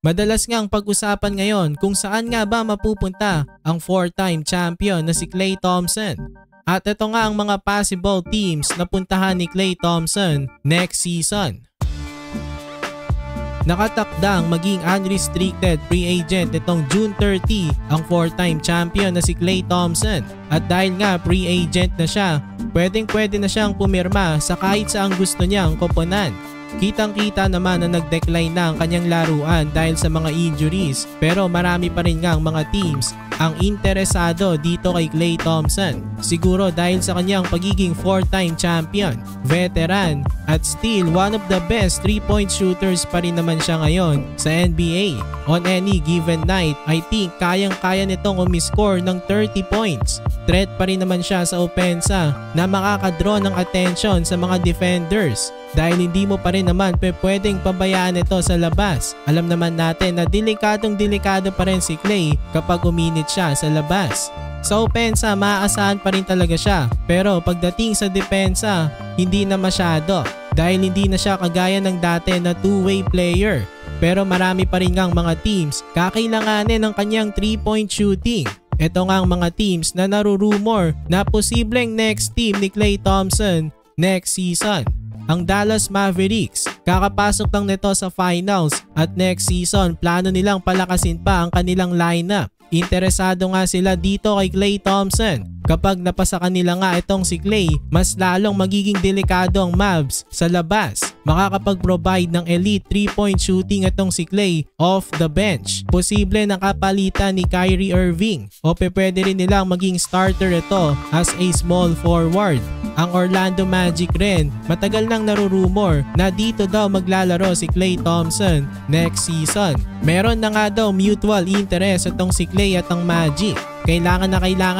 Madalas ngang pag-usapan ngayon kung saan nga ba mapupunta ang 4-time champion na si Klay Thompson. At ito nga ang mga possible teams na puntahan ni Klay Thompson next season. Nakatakdang maging unrestricted free agent nitong June 30 ang 4-time champion na si Klay Thompson. At dahil nga free agent na siya, pwede na siyang pumirma sa kahit saang gusto niyang koponan. Kitang-kita naman na nag-decline na ang kanyang laruan dahil sa mga injuries, pero marami pa rin nga ang mga teams ang interesado dito kay Klay Thompson. Siguro dahil sa kanyang pagiging 4-time champion, veteran at still one of the best 3-point shooters pa rin naman siya ngayon sa NBA. On any given night, I think kayang-kaya nitong umiscore ng 30 points. Threat pa rin naman siya sa opensa na makakadraw ng attention sa mga defenders. Dahil hindi mo pa rin naman pwedeng pabayaan ito sa labas. Alam naman natin na delikado pa rin si Klay kapag uminit siya sa labas. Sa opensa, maaasahan pa rin talaga siya. Pero pagdating sa depensa, hindi na masyado. Dahil hindi na siya kagaya ng dati na two-way player. Pero marami pa rin ngang mga teams kakailanganin ng kanyang 3-point shooting. Ito nga ang mga teams na narurumor na posibleng next team ni Klay Thompson next season. Ang Dallas Mavericks, kakapasok lang nito sa finals at next season plano nilang palakasin pa ang kanilang lineup. Interesado nga sila dito kay Klay Thompson. Kapag napasa kanila nga itong si Klay, mas lalong magiging delikado ang Mavs sa labas. Makakapag-provide ng elite 3-point shooting itong si Klay off the bench. Posible na kapalitan ni Kyrie Irving o pwede rin nilang maging starter ito as a small forward. Ang Orlando Magic rin, matagal nang narurumor na dito daw maglalaro si Klay Thompson next season. Meron na nga daw mutual interest itong si Klay at ang Magic. Kailangan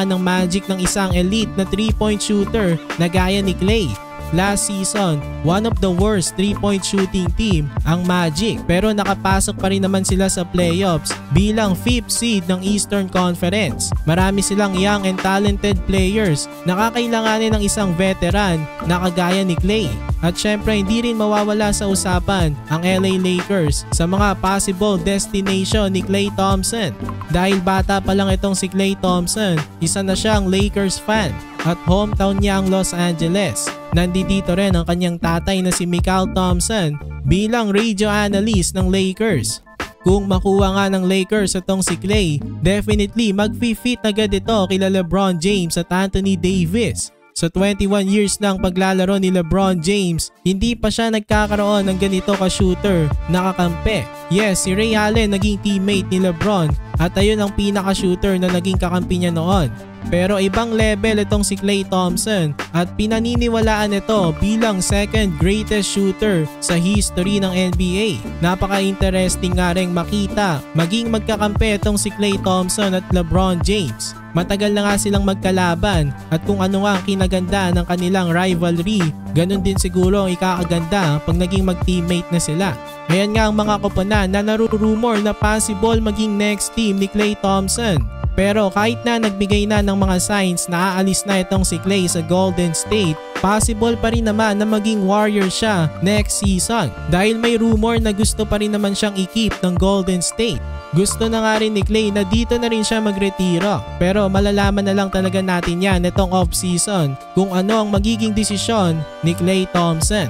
ng Magic ng isang elite na 3-point shooter na gaya ni Klay. Last season, one of the worst 3-point shooting team ang Magic, pero nakapasok pa rin naman sila sa playoffs bilang 5th seed ng Eastern Conference. Marami silang young and talented players na kakailanganin ng isang veteran na kagaya ni Klay. At syempre hindi rin mawawala sa usapan ang LA Lakers sa mga possible destination ni Klay Thompson. Dahil bata pa lang itong si Klay Thompson, isa na siyang Lakers fan at hometown niya ang Los Angeles. Nandito rin ang kanyang tatay na si Mikal Thompson bilang radio analyst ng Lakers. Kung makuha nga ng Lakers itong si Klay, definitely mag-fit agad ito kila LeBron James at Anthony Davis. Sa 21 years ng paglalaro ni LeBron James, hindi pa siya nagkakaroon ng ganito ka-shooter na kakampi. Yes, si Ray Allen naging teammate ni LeBron at ayun ang pinaka-shooter na naging kakampi niya noon. Pero ibang level itong si Klay Thompson at pinaniniwalaan ito bilang second greatest shooter sa history ng NBA. Napaka-interesting nga rin makita maging magkakampi itong si Klay Thompson at LeBron James. Matagal na nga silang magkalaban at kung ano nga ang kinaganda ng kanilang rivalry, ganun din siguro ang ikakaganda pag naging mag-teammate na sila. Ayan nga ang mga koponan na narurumor na possible maging next team ni Klay Thompson. Pero kahit na nagbigay na ng mga signs na aalis na itong si Klay sa Golden State, possible pa rin naman na maging Warrior siya next season dahil may rumor na gusto pa rin naman siyang i-keep ng Golden State. Gusto na nga rin ni Klay na dito na rin siya magretiro, pero malalaman na lang talaga natin yan itong off-season kung ano ang magiging desisyon ni Klay Thompson.